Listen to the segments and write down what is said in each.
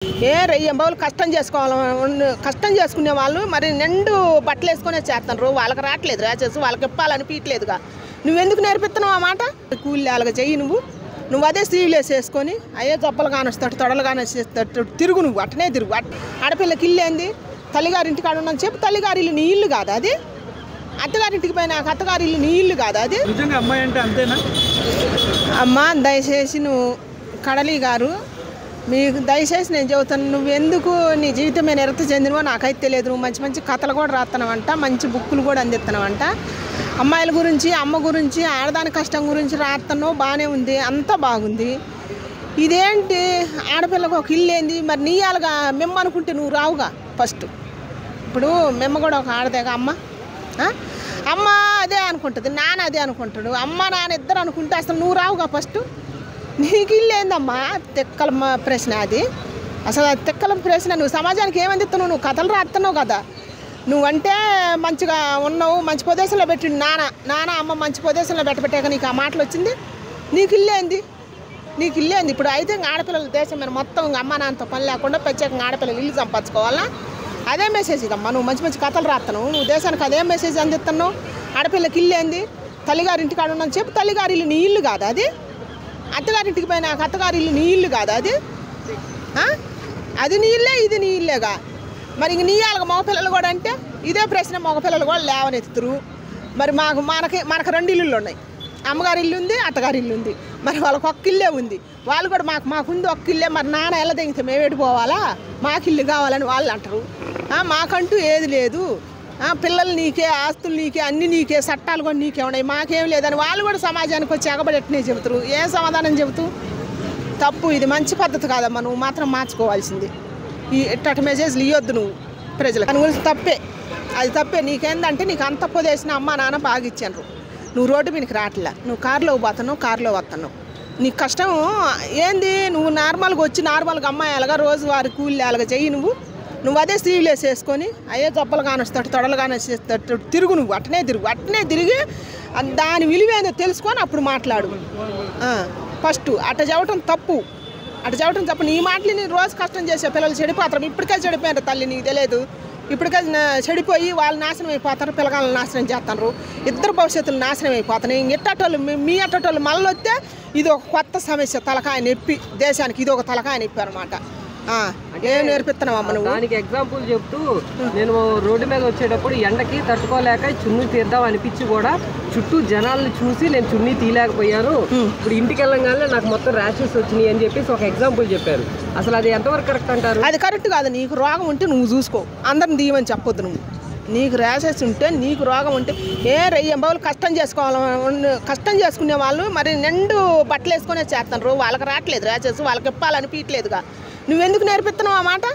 రెయ్యంబావులు కష్టం చేసుకునే వాళ్ళు మరి నిండు బట్టలు వేసుకునే చేస్తున్నారు. వాళ్ళకి రావట్లేదు రేచెస్, వాళ్ళకి ఇప్పాలనిపించలేదుగా. నువ్వెందుకు నేర్పిస్తున్నావు ఆ మాట? కూలి అలాగ చెయ్యి నువ్వు అదే స్లీవ్లెస్ వేసుకొని అయ్యే జబ్బలు కానొస్తాడు, తొడలు కానొస్తాడు, తిరుగు. నువ్వు అట్టనే తిరుగు. ఆడపిల్లకి ఇల్లు ఏంది? తల్లిగారింటికి ఆడ ఉన్నాను చెప్పు. తల్లిగారి ఇల్లు నీ ఇల్లు కాదా అది? అత్తగారింటికి పోయినా అత్తగారి ఇల్లు నీ ఇల్లు కాదా అది? అమ్మాయి అంటే అంతేనా? అమ్మ దయచేసి నువ్వు కడలి గారు, మీకు దయచేసి నేను చెబుతాను, నువ్వెందుకు నీ జీవితమే నిరత చెందినవో నాకైతే తెలియదు. నువ్వు మంచి మంచి కథలు కూడా రాస్తున్నావంట, మంచి బుక్కులు కూడా అందిస్తున్నావంట. అమ్మాయిల గురించి, అమ్మ గురించి, ఆడదాని కష్టం గురించి రాస్తున్నావు, బాగానే ఉంది, అంతా బాగుంది. ఇదేంటి ఆడపిల్లకు ఒక ఇల్లు ఏంది? మరి నీయాలుగా మేము అనుకుంటే నువ్వు రావుగా. ఫస్ట్ ఇప్పుడు మేము కూడా ఒక ఆడదేగా అమ్మ అదే అనుకుంటుంది, నాన్న అదే అనుకుంటాడు. అమ్మ నాన్న ఇద్దరు అనుకుంటే అసలు నువ్వు రావుగా. ఫస్ట్ నీకు ఇల్లు ఏందమ్మా? తెక్కల ప్రశ్న అది. అసలు తెక్కల ప్రశ్న. నువ్వు సమాజానికి ఏమందిస్తున్నావు? నువ్వు కథలు రాస్తున్నావు కదా. నువ్వంటే మంచిగా ఉన్నావు, మంచి ప్రదేశంలో పెట్టిండు నాన్న అమ్మ మంచి ప్రదేశంలో పెట్టాక నీకు ఆ మాటలు వచ్చింది. నీకు ఇల్లు ఏంది? ఇప్పుడు అయితే ఆడపిల్లల దేశం మీద మొత్తం అమ్మ నాన్నతో పని లేకుండా ప్రత్యేకంగా ఆడపిల్లలు ఇల్లు సంపాదించుకోవాలా? అదే మెసేజ్ ఇదమ్మా. నువ్వు మంచి మంచి కథలు రాస్తున్నావు, నువ్వు దేశానికి అదే మెసేజ్ అందిస్తున్నావు. ఆడపిల్లకి ఇల్లు ఏంది? తల్లిగారింటికి ఆడ ఉన్నాను చెప్పు. తల్లిగారి ఇల్లు నీ ఇల్లు కాదా అది? అత్తగారింటికి పోయినా అత్తగారి ఇల్లు నీ ఇల్లు కాదా అది? అది నీ ఇల్లే, ఇది నీ ఇల్లేగా. మరి ఇంక నీ వాళ్ళకి మగపిల్లలు కూడా అంటే ఇదే ప్రశ్న మగపిల్లలు కూడా లేవనెత్తురు. మరి మనకు 2 ఇల్లులు ఉన్నాయి. అమ్మగారి ఇల్లు ఉంది, అత్తగారి ఇల్లు ఉంది. మరి వాళ్ళకి ఒక్క ఇల్లే ఉంది. వాళ్ళు కూడా మాకుంది ఒక్క ఇల్లే. మరి నాన్న ఎలా దిగితే మేము ఎడిపోవాలా? మాకు ఇల్లు కావాలని వాళ్ళు అంటారు. మాకంటూ ఏది లేదు, పిల్లలు నీకే, ఆస్తులు నీకే, అన్నీ నీకే, చట్టాలు కూడా నీకే ఉన్నాయి, మాకేం లేదని వాళ్ళు కూడా సమాజానికి వచ్చి ఎగబడెట్నే చెబుతారు. ఏం సమాధానం చెబుతూ? తప్పు. ఇది మంచి పద్ధతి కాదమ్మా. నువ్వు మాత్రం మార్చుకోవాల్సింది. ఇట్టటి మెసేజ్లు ఇవ్వద్దు నువ్వు ప్రజలకు. దాని గురించి తప్పే, అది తప్పే. నీకేందంటే నీకు అంత పొదేసిన అమ్మ నాన్న బాగా ఇచ్చారు. నువ్వు రోడ్డు మీదకి రావట్లే, నువ్వు కారులో పోతున్నావు, కారులో వస్తున్నావు. నీకు కష్టం ఏంది? నువ్వు నార్మల్గా వచ్చి నార్మల్గా అమ్మాయి అలాగా రోజువారి కూలి అలాగా చెయ్యి. నువ్వు అదే స్లీవ్లెస్ వేసుకొని అయ్యే జబ్బలు కానొస్తాడు, తొడలు కానొస్తాడు, తిరుగు. నువ్వు అట్టనే తిరిగి దాని విలువేందో తెలుసుకొని అప్పుడు మాట్లాడు. ఫస్ట్ అట్ట చెప్పటం తప్పు. నీ మాటలు నేను రోజు కష్టం చేసే పిల్లలు చెడిపోతారు. ఇప్పటికే చెడిపోయారు తల్లి, నీకు తెలియదు. ఇప్పటికే చెడిపోయి వాళ్ళు నాశనం అయిపోతారు, పిల్లగాళ్ళని నాశనం చేస్తారు, ఇద్దరు భవిష్యత్తులు నాశనం అయిపోతున్నాయి. ఎట్టటోళ్ళు మీ అట్టటోళ్ళు మళ్ళీ వస్తే ఇది ఒక కొత్త సమస్య, తలకాయ నొప్పి. దేశానికి ఇది ఒక తలకాయ నొప్పి అనమాట. ఏం నేర్పిస్తున్నావమ్మ నువ్వు? దానికి ఎగ్జాంపుల్ చెప్తూ, నేను రోడ్డు మీద వచ్చేటప్పుడు ఎండకి తట్టుకోలేక చున్నీ తీద్దాం అనిపించి కూడా చుట్టూ జనాలను చూసి నేను చున్నీ తీయలేకపోయాను. ఇప్పుడు ఇంటికి వెళ్ళగానే నాకు మొత్తం ర్యాషెస్ వచ్చినాయి అని చెప్పేసి ఒక ఎగ్జాంపుల్ చెప్పారు. అసలు అది ఎంతవరకు కరెక్ట్ అంటారు? అది కరెక్ట్ కాదు. నీకు రోగం ఉంటే నువ్వు చూసుకో, అందరిని తీయమని చెప్పొద్దు. నువ్వు నీకు ర్యాషెస్ ఉంటే, నీకు రోగం ఉంటే రెయ్యంబావులు కష్టం చేసుకునే వాళ్ళు మరి నిండు బట్టలు వేసుకునే చేస్తున్నారు. వాళ్ళకి రావట్లేదు ర్యాషెస్, వాళ్ళకి ఇప్పాలనిపించలేదుగా. నువ్వెందుకు నేర్పిస్తున్నావు ఆ మాట?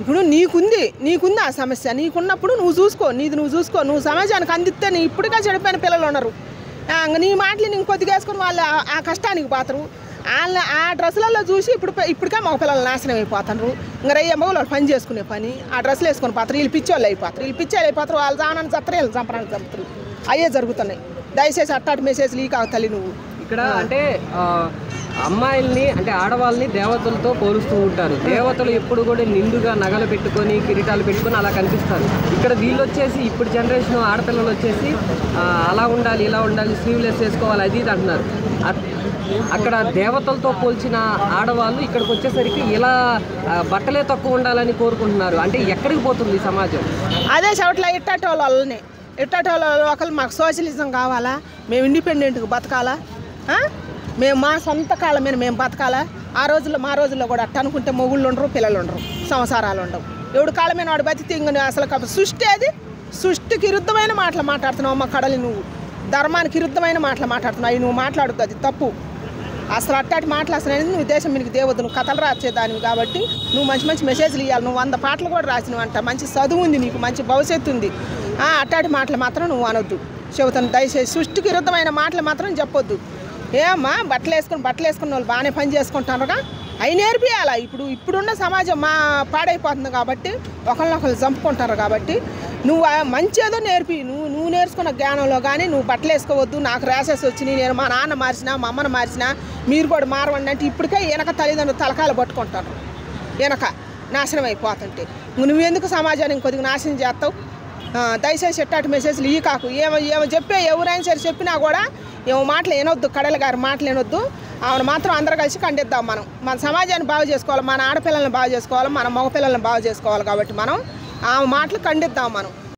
ఇప్పుడు నీకుంది ఆ సమస్య. నీకున్నప్పుడు నువ్వు చూసుకో, నువ్వు చూసుకో. నువ్వు సమాజానికి అందిస్తే నీ ఇప్పటికే చెడిపోయిన పిల్లలు ఉన్నారు. నీ మాటలు ఇంకొద్దిగా వేసుకొని వాళ్ళు ఆ కష్టానికి పోతారు. ఆ డ్రెస్సులలో చూసి ఇప్పటికే మగ పిల్లలు నాశనం అయిపోతారు. ఇంకా రెయ్యంబావులు వాళ్ళు పని చేసుకునే పని ఆ డ్రెస్సులు వేసుకొని పోతారు. వీళ్ళు పిచ్చోళ్ళు అయిపోతారు. వాళ్ళు జానాన్ని చస్తారు, వీళ్ళు చంపడానికి చంపుతారు. అయ్యే జరుగుతున్నాయి. దయచేసి అట్టాటి మెసేజ్ లీక్ అవుతాయి. నువ్వు ఇక్కడ అంటే అమ్మాయిల్ని అంటే ఆడవాళ్ళని దేవతలతో పోలుస్తూ ఉంటారు. దేవతలు ఎప్పుడు కూడా నిండుగా నగలు పెట్టుకొని, కిరీటాలు పెట్టుకొని అలా కనిపిస్తారు. ఇక్కడ వీళ్ళు వచ్చేసి ఇప్పుడు జనరేషన్ ఆడపిల్లలు వచ్చేసి అలా ఉండాలి, ఇలా ఉండాలి, స్లీవ్లెస్ వేసుకోవాలి, అది ఇది అంటున్నారు. అక్కడ దేవతలతో పోల్చిన ఆడవాళ్ళు ఇక్కడికి వచ్చేసరికి ఇలా బట్టలే తక్కువ ఉండాలని కోరుకుంటున్నారు. అంటే ఎక్కడికి పోతుంది సమాజం? అదే చోట్ల ఇట్టటోళ్ళని ఒకళ్ళు మాకు సోషలిజం కావాలా, మేము ఇండిపెండెంట్గా బతకాలా, మేము మా సొంత కాళ్ళ మీద మేము బతకాలా. మా రోజుల్లో కూడా అట్ట అనుకుంటే మొగుళ్ళు ఉండరు, పిల్లలు ఉండరు, సంసారాలు ఉండవు. ఎవడు కాళ్ళ మీద వాడు బతికి ఇంక అసలు సృష్టికి విరుద్ధమైన మాటలు మాట్లాడుతున్నావు అమ్మ కడలి. నువ్వు ధర్మానికి విరుద్ధమైన మాటలు మాట్లాడుతున్నావు. అవి నువ్వు మాట్లాడుతుంది, అది తప్పు. అసలు అట్టాటి మాటలు అసలు నువ్వు దేశం మీకు దేవద్దు. నువ్వు కథలు రాసేదానివి కాబట్టి నువ్వు మంచి మెసేజ్లు ఇవ్వాలి. నువ్వు 100 పాటలు కూడా రాసినవంట. మంచి చదువు ఉంది నీకు, మంచి భవిష్యత్తు ఉంది. అట్టాటి మాటలు మాత్రం నువ్వు అనొద్దు చెబుతాను. దయచేసి సృష్టికి విరుద్ధమైన మాటలు మాత్రం చెప్పొద్దు. ఏమ్మా బట్టలు వేసుకున్న వాళ్ళు బాగానే పని చేసుకుంటారుగా, అవి నేర్పియాలా. ఇప్పుడున్న సమాజం పాడైపోతుంది కాబట్టి ఒకళ్ళనొకళ్ళు చంపుకుంటారు కాబట్టి నువ్వు మంచి ఏదో నేర్పి. నువ్వు నేర్చుకున్న జ్ఞానంలో కానీ నువ్వు బట్టలు వేసుకోవద్దు. నాకు ర్యాషెస్ వచ్చినాయి, నేను మా నాన్న మార్చినా, మా అమ్మను మార్చినా, మీరు కూడా మారవండి అంటే ఇప్పటికే వెనక తల్లిదండ్రులు తలకాయలు పట్టుకుంటారు. వెనక నాశనం అయిపోతుంటే నువ్వెందుకు సమాజాన్ని కొద్దిగా నాశనం చేస్తావు? దయచేసి ఎట్టాటి మెసేజ్లు ఈ కాకు ఏమో చెప్పే ఎవరైనా సరే చెప్పినా కూడా ఏమో మాటలు వినొద్దు, కడలి గారి మాటలు వినొద్దు. ఆమెను మాత్రం అందరూ కలిసి ఖండిద్దాం. మనం మన సమాజాన్ని బాగు చేసుకోవాలి, మన ఆడపిల్లల్ని బాగు చేసుకోవాలి, మన మగపిల్లల్ని బాగు చేసుకోవాలి. కాబట్టి మనం ఆమె మాటలు ఖండిద్దాం మనం.